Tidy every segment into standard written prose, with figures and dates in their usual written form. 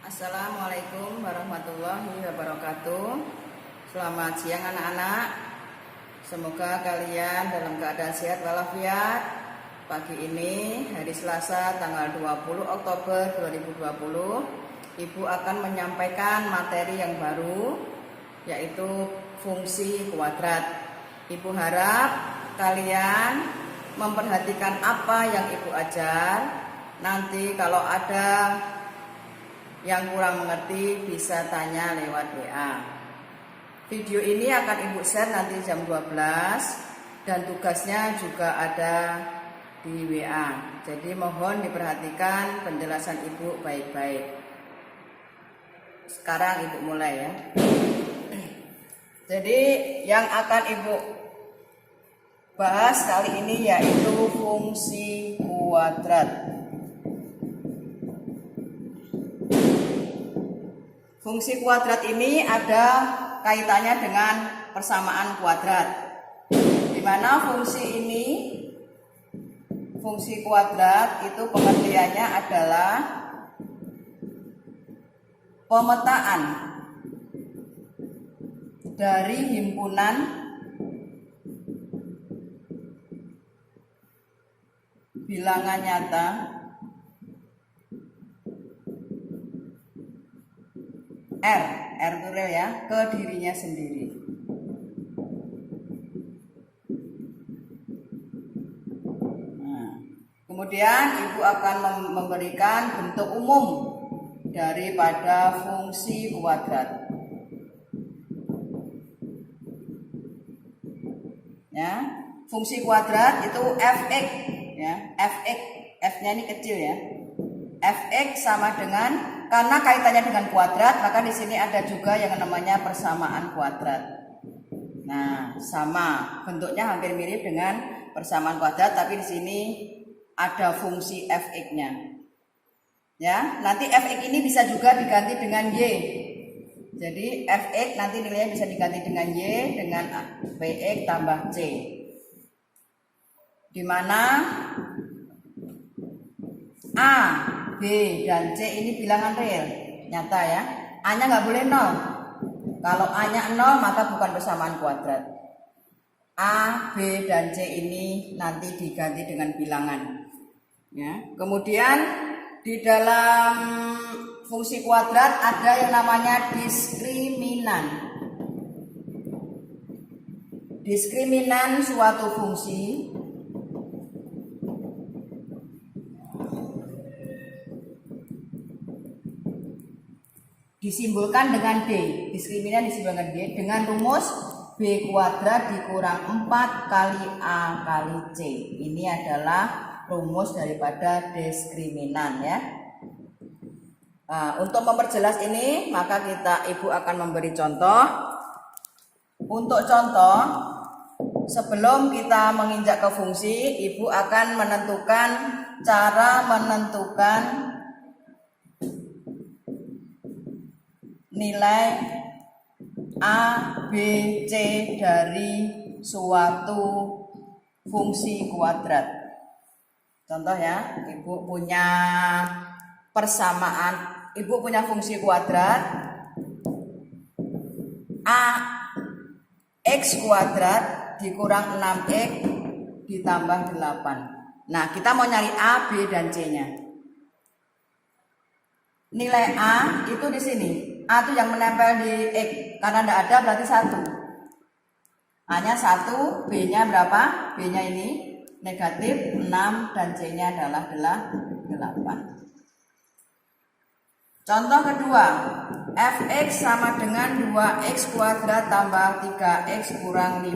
Assalamualaikum warahmatullahi wabarakatuh. Selamat siang anak-anak. Semoga kalian dalam keadaan sehat walafiat. Pagi ini hari Selasa tanggal 20 Oktober 2020, Ibu akan menyampaikan materi yang baru, yaitu fungsi kuadrat. Ibu harap kalian memperhatikan apa yang Ibu ajar. Nanti kalau ada yang kurang mengerti bisa tanya lewat WA. Video ini akan Ibu share nanti jam 12 dan tugasnya juga ada di WA. Jadi mohon diperhatikan penjelasan Ibu baik-baik. Sekarang Ibu mulai ya. Jadi yang akan Ibu bahas kali ini yaitu fungsi kuadrat. Fungsi kuadrat ini ada kaitannya dengan persamaan kuadrat, di mana fungsi kuadrat itu pengertiannya adalah pemetaan dari himpunan bilangan nyata R itu real ya, ke dirinya sendiri. Nah, kemudian Ibu akan memberikan bentuk umum daripada fungsi kuadrat. Ya, fungsi kuadrat itu fx ya, f-nya ini kecil ya. Fx sama dengan, karena kaitannya dengan kuadrat, maka di sini ada juga yang namanya persamaan kuadrat. Nah, sama, bentuknya hampir mirip dengan persamaan kuadrat, tapi di sini ada fungsi fx-nya. Ya, nanti fx ini bisa juga diganti dengan y. Jadi fx nanti nilainya bisa diganti dengan y dengan bx tambah c. Di mana A, B, dan C ini bilangan real, nyata ya. A-nya nggak boleh 0. Kalau A-nya 0 maka bukan persamaan kuadrat. A, B, dan C ini nanti diganti dengan bilangan. Ya. Kemudian di dalam fungsi kuadrat ada yang namanya diskriminan. Diskriminan suatu fungsi disimbolkan dengan D. Diskriminan disimbolkan D dengan rumus B kuadrat dikurang 4 kali A kali C. Ini adalah rumus daripada diskriminan ya. Nah, untuk memperjelas ini maka Ibu akan memberi contoh. Untuk contoh, sebelum kita menginjak ke fungsi, Ibu akan menentukan cara menentukan nilai A, B, C dari suatu fungsi kuadrat. Contoh ya, Ibu punya fungsi kuadrat A X kuadrat dikurang 6X ditambah 8. Nah, kita mau nyari A, B, dan C-nya. Nilai A itu di sini. A itu yang menempel di X, karena tidak ada berarti 1. A-nya 1, B-nya berapa? B-nya ini negatif 6 dan C-nya adalah 8. Contoh kedua, fx sama dengan 2x kuadrat tambah 3x kurang 5.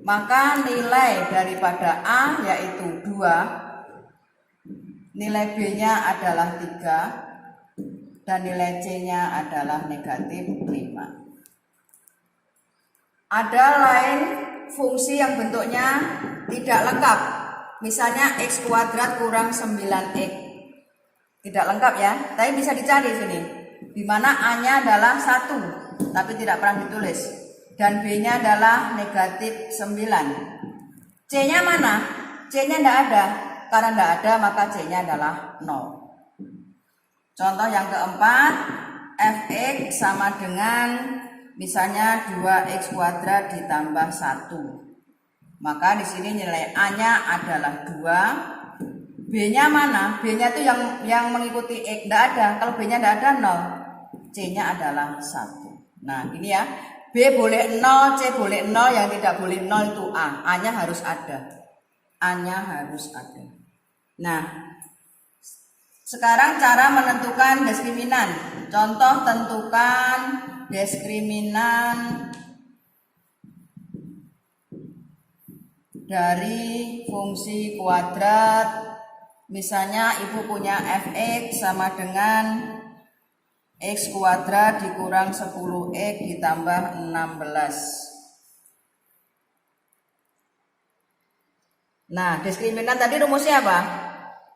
Maka nilai daripada A yaitu 2, nilai B-nya adalah 3, dan nilai C-nya adalah negatif 5. Ada lain fungsi yang bentuknya tidak lengkap. Misalnya x kuadrat kurang 9x. Tidak lengkap ya, tapi bisa dicari sini. Di mana A-nya adalah 1, tapi tidak pernah ditulis. Dan B-nya adalah negatif 9. C-nya mana? C-nya tidak ada. Karena tidak ada maka C-nya adalah 0. Contoh yang keempat, fx sama dengan misalnya 2x kuadrat ditambah 1. Maka di sini nilai A-nya adalah 2. B-nya mana? B-nya itu yang mengikuti X, tidak ada. Kalau B-nya tidak ada 0. C-nya adalah 1. Nah, ini ya. B boleh 0, C boleh 0, yang tidak boleh 0 itu A. A-nya harus ada. A-nya harus ada. Nah, sekarang cara menentukan diskriminan. Contoh, tentukan diskriminan dari fungsi kuadrat. Misalnya ibu punya fx sama dengan x kuadrat dikurang 10x ditambah 16. Nah, diskriminan tadi rumusnya apa?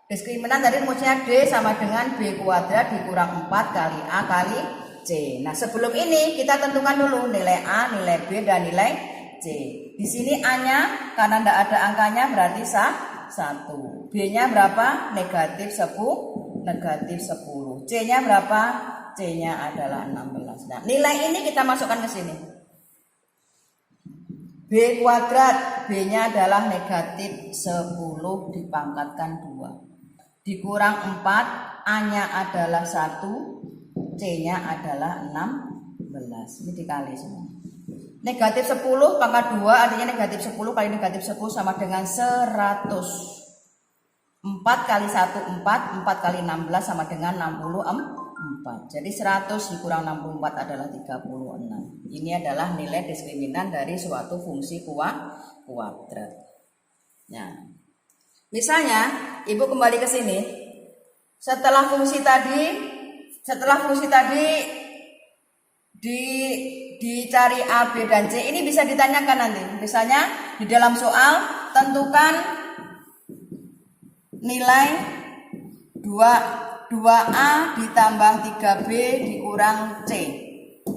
Diskriminan tadi rumusnya D sama dengan B kuadrat dikurang 4 kali A kali C. Nah, sebelum ini kita tentukan dulu nilai A, nilai B, dan nilai C. Di sini A-nya karena tidak ada angkanya berarti 1. B-nya berapa? Negatif 10. C-nya berapa? C-nya adalah 16. Nah, nilai ini kita masukkan ke sini. B kuadrat, B-nya adalah negatif 10 dipangkatkan 2. Dikurang 4, A-nya adalah 1, C-nya adalah 16. Ini dikali semua. Negatif 10 pangkat 2 artinya negatif 10 kali negatif 10 sama dengan 100. 4 kali 1 4, 4 kali 16 sama dengan 64. Jadi 100 dikurang 64 adalah 36. Ini adalah nilai diskriminan dari suatu fungsi kuadrat. Nah, misalnya ibu kembali ke sini. Setelah fungsi tadi dicari A, B, dan C, ini bisa ditanyakan nanti. Misalnya di dalam soal tentukan nilai 2A ditambah 3B dikurang C.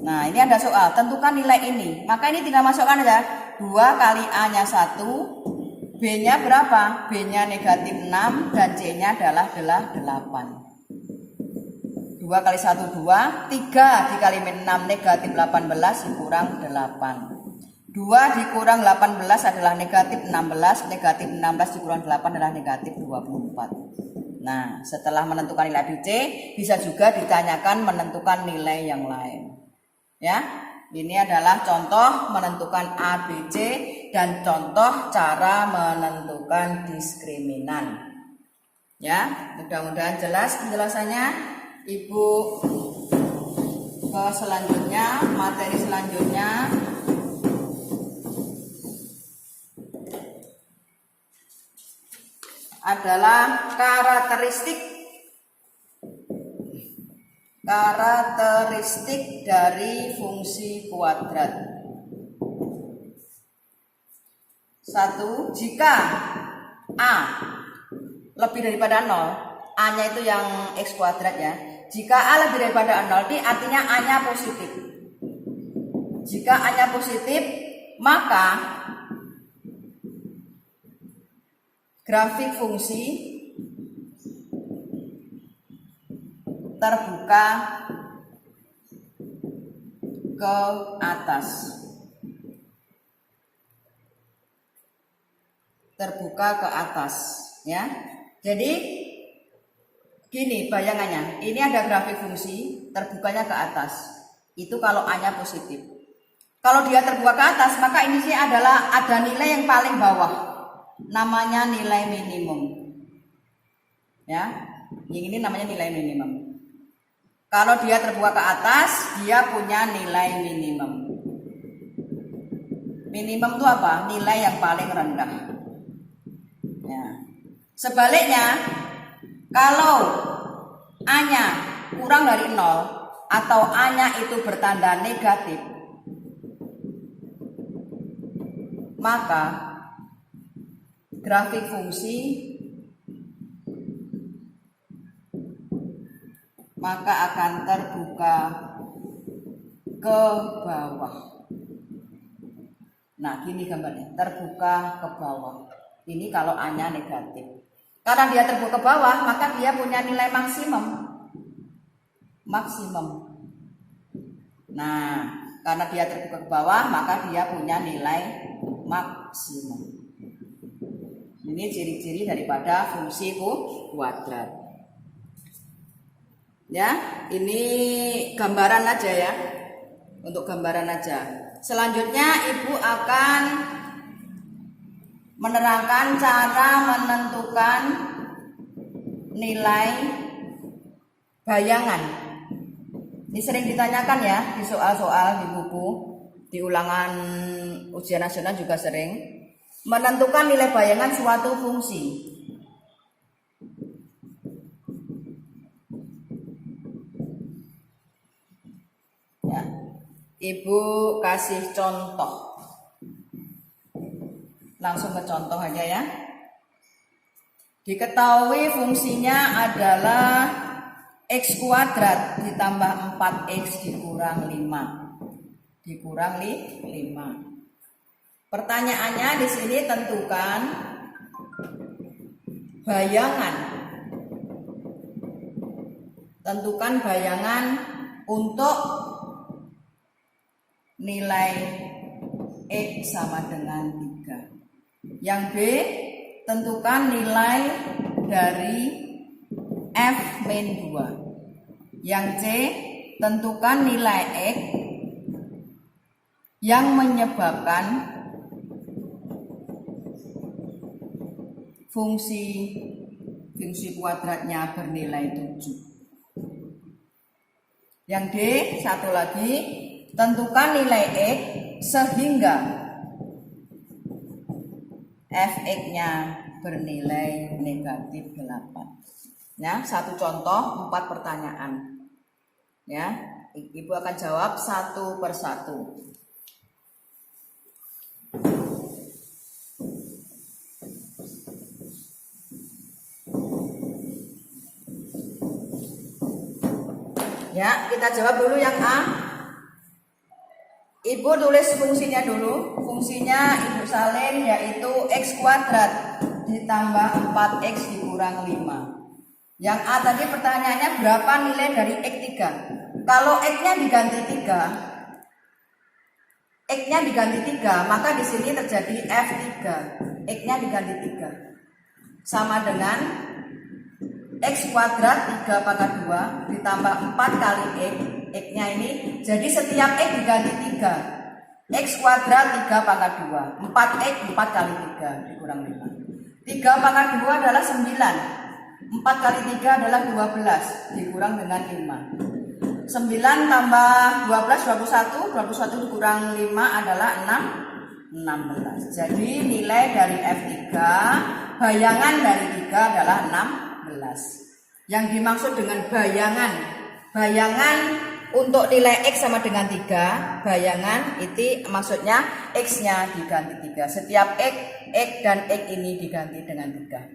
Nah, ini ada soal, tentukan nilai ini. Maka ini tinggal masukkan aja. 2 kali A-nya 1, B-nya berapa? B-nya negatif 6 dan C-nya adalah 8. 2 kali 1 2, 3 dikali 6 negatif 18 dikurang 8. 2 dikurang 18 adalah negatif 16, negatif 16 dikurang 8 adalah negatif 24. Nah, setelah menentukan nilai ABC, bisa juga ditanyakan menentukan nilai yang lain. Ya, ini adalah contoh menentukan ABC dan contoh cara menentukan diskriminan. Ya, mudah-mudahan jelas penjelasannya. Ibu ke selanjutnya, materi selanjutnya adalah karakteristik dari fungsi kuadrat. 1. Jika A lebih daripada 0, A-nya itu yang X kuadrat ya. Jika A lebih daripada 0, ini artinya A-nya positif. Jika A-nya positif, maka grafik fungsi terbuka ke atas. Terbuka ke atas, ya. Jadi gini bayangannya, ini ada grafik fungsi terbukanya ke atas. Itu kalau A-nya positif. Kalau dia terbuka ke atas, maka ini sih adalah ada nilai yang paling bawah. Namanya nilai minimum. Ya, yang ini namanya nilai minimum. Kalau dia terbuka ke atas, dia punya nilai minimum. Minimum itu apa? Nilai yang paling rendah. Ya. Sebaliknya, kalau A-nya kurang dari 0 atau A-nya itu bertanda negatif, maka grafik fungsi akan terbuka ke bawah. Nah, gini gambarnya, terbuka ke bawah. Ini kalau A-nya negatif. Karena dia terbuka ke bawah, maka dia punya nilai maksimum. maksimum. Nah, karena dia terbuka ke bawah, maka dia punya nilai maksimum. Ini ciri-ciri daripada fungsi kuadrat. Ya, ini gambaran aja ya. Untuk gambaran aja. Selanjutnya Ibu akan menerangkan cara menentukan nilai bayangan. Ini sering ditanyakan ya di soal-soal di buku, di ulangan ujian nasional juga sering. Menentukan nilai bayangan suatu fungsi. Ya, Ibu kasih contoh. Langsung ke contoh aja ya. Diketahui fungsinya adalah X kuadrat ditambah 4X dikurang 5. Dikurang 5. Pertanyaannya di sini tentukan bayangan. Tentukan bayangan untuk nilai X sama dengan 3. Yang B, tentukan nilai dari F-2. Yang C, tentukan nilai X yang menyebabkan fungsi kuadratnya bernilai 7. Yang D, satu lagi, tentukan nilai X sehingga Fx-nya bernilai negatif 8. Ya, satu contoh 4 pertanyaan. Ya, Ibu akan jawab satu persatu. Ya, kita jawab dulu yang A. Ibu tulis fungsinya dulu. Fungsinya Ibu salin yaitu X kuadrat ditambah 4X dikurang 5. Yang A tadi pertanyaannya berapa nilai dari X3? Kalau X-nya diganti 3, X-nya diganti 3, maka di sini terjadi F3. X-nya diganti 3. Sama dengan X kuadrat 3 pangkat 2 ditambah 4 kali X. X-nya ini, jadi setiap X diganti 3. X kuadrat 3 pangkat 2, 4X 4 kali 3 dikurang 5. 3 pangkat 2 adalah 9. 4 kali 3 adalah 12 dikurang dengan 5. 9 tambah 12, 21 dikurang 5 adalah 16. Jadi nilai dari F3, bayangan dari 3 adalah 16. Yang dimaksud dengan bayangan untuk nilai X sama dengan 3, bayangan itu maksudnya X-nya diganti 3. Setiap X dan X ini diganti dengan 3.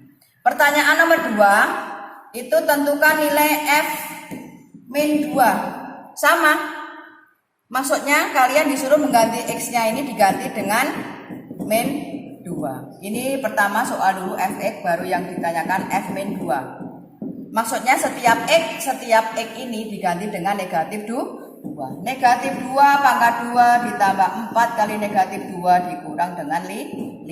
Pertanyaan nomor 2, itu tentukan nilai F-2. Sama. Maksudnya kalian disuruh mengganti X-nya ini diganti dengan -2. Ini pertama soal dulu Fx, baru yang ditanyakan F-2. Maksudnya setiap X ini diganti dengan negatif 2. Negatif 2 pangkat 2 ditambah 4 kali negatif 2 dikurang dengan 5.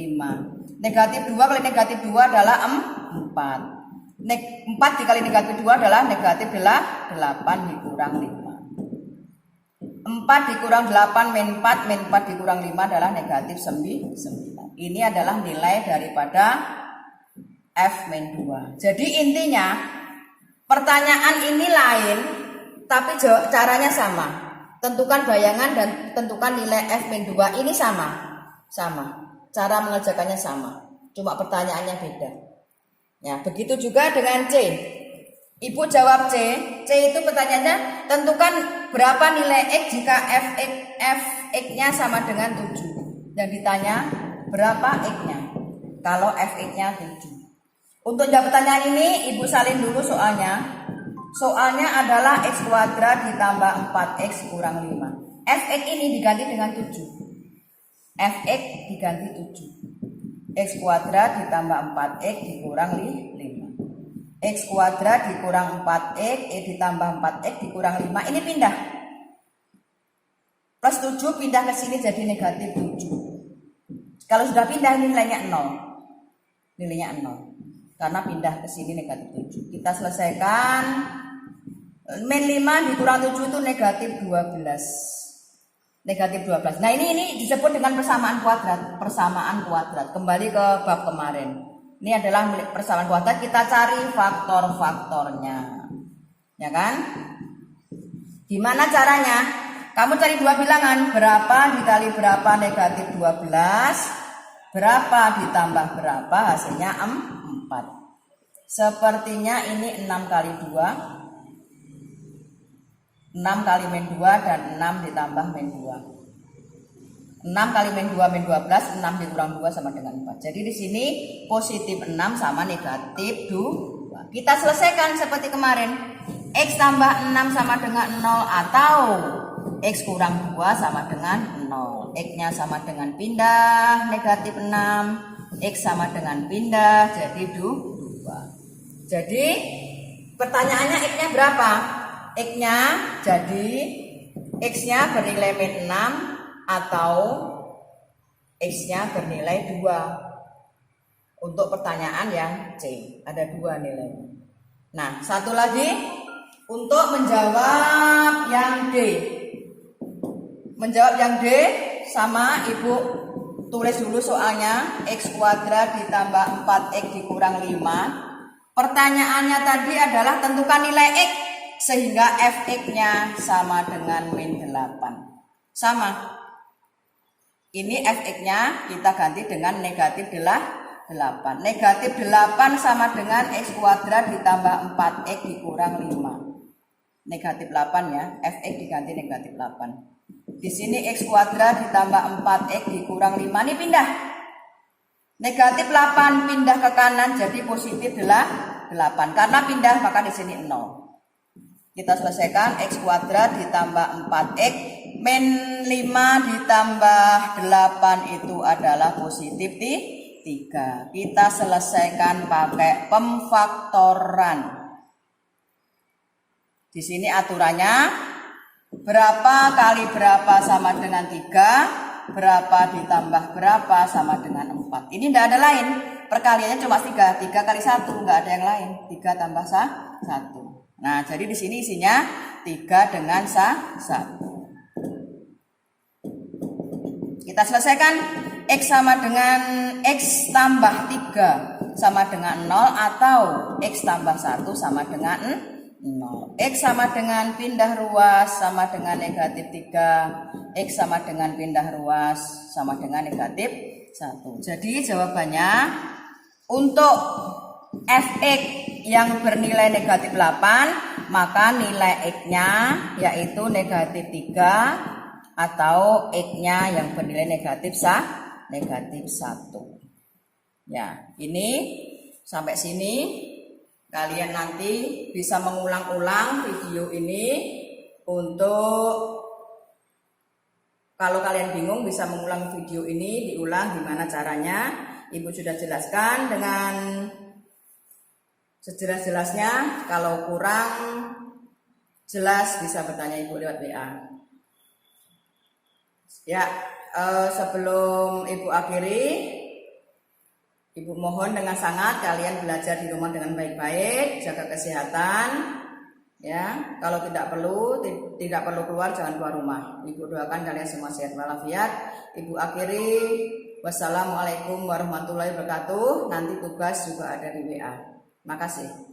Negatif 2 kali negatif 2 adalah 4. 4 dikali negatif 2 adalah negatif 8 dikurang 5. 4 dikurang 8 min 4 dikurang 5 adalah negatif 9. Ini adalah nilai daripada F-2. Jadi intinya pertanyaan ini lain, tapi caranya sama. Tentukan bayangan dan tentukan nilai F-2 ini sama. Cara mengerjakannya sama. Cuma pertanyaannya beda. Ya, begitu juga dengan C. Ibu jawab C. C itu pertanyaannya tentukan berapa nilai X jika Fx-nya sama dengan 7. Yang ditanya berapa X-nya? Kalau Fx-nya 7. Untuk jawab pertanyaan ini, Ibu salin dulu soalnya. Soalnya adalah X kuadrat ditambah 4X kurang 5. Fx ini diganti dengan 7. Fx diganti 7. X kuadrat ditambah 4X dikurang 5. X kuadrat dikurang 4X, ditambah 4X dikurang 5. Ini pindah. Plus 7 pindah ke sini jadi negatif 7. Kalau sudah pindah nilainya 0. Nilainya 0. Karena pindah ke sini negatif 7. Kita selesaikan. Min 5 dikurang 7 itu negatif 12. Negatif 12. Nah ini disebut dengan persamaan kuadrat. Persamaan kuadrat. Kembali ke bab kemarin. Ini adalah persamaan kuadrat, kita cari faktor-faktornya. Ya kan? Gimana caranya? Kamu cari dua bilangan, berapa dikali berapa negatif 12, berapa ditambah berapa hasilnya 4. Sepertinya ini 6 kali 2, 6 kali min 2 dan 6 ditambah min 2. 6 kali min 2 min 12, 6 dikurang 2 sama dengan 4. Jadi di sini positif 6 sama negatif 2. Kita selesaikan seperti kemarin. X tambah 6 sama dengan 0 atau X kurang 2 sama dengan 0. X-nya sama dengan pindah negatif 6. X sama dengan pindah jadi 2. Jadi pertanyaannya X-nya berapa? X-nya jadi X-nya bernilai min 6 atau X-nya bernilai 2. Untuk pertanyaan yang C ada 2 nilai. Nah satu lagi untuk menjawab yang D. Menjawab yang D sama ibu tulis dulu soalnya. X kuadrat ditambah 4X dikurang 5. Pertanyaannya tadi adalah tentukan nilai X sehingga Fx-nya sama dengan min 8. Sama. Ini Fx-nya kita ganti dengan negatif 8. Negatif 8 sama dengan X kuadrat ditambah 4X dikurang 5. Negatif 8 ya, Fx diganti negatif 8. Di sini X kuadrat ditambah 4X dikurang 5. Ini pindah. Negatif 8 pindah ke kanan jadi positif 8. Karena pindah maka di sini 0. Kita selesaikan X kuadrat ditambah 4X min 5 ditambah 8 itu adalah positif 3. Kita selesaikan pakai pemfaktoran. Di sini aturannya berapa kali berapa sama dengan 3, berapa ditambah berapa sama dengan 4. Ini tidak ada lain. Perkaliannya cuma 3. 3 kali 1 nggak ada yang lain. 3 tambah 1. Nah, jadi di sini isinya 3 dengan 1. Kita selesaikan. X sama dengan X tambah 3 sama dengan 0 atau X tambah 1 sama dengan 0. X sama dengan pindah ruas sama dengan negatif 3. X sama dengan pindah ruas sama dengan negatif 1. Jadi jawabannya untuk Fx yang bernilai negatif 8 maka nilai X-nya yaitu negatif 3 atau X-nya yang bernilai negatif 1. Ya, ini sampai sini. Kalian nanti bisa mengulang-ulang video ini untuk kalau kalian bingung bisa mengulang video ini, diulang gimana caranya. Ibu sudah jelaskan dengan sejelas-jelasnya. Kalau kurang jelas bisa bertanya Ibu lewat WA. Ya, sebelum Ibu akhiri, Ibu mohon dengan sangat kalian belajar di rumah dengan baik-baik, jaga kesehatan. Ya, kalau tidak perlu keluar, jangan keluar rumah. Ibu doakan kalian semua sehat walafiat. Ibu akhiri, wassalamualaikum warahmatullahi wabarakatuh. Nanti tugas juga ada di WA. Makasih.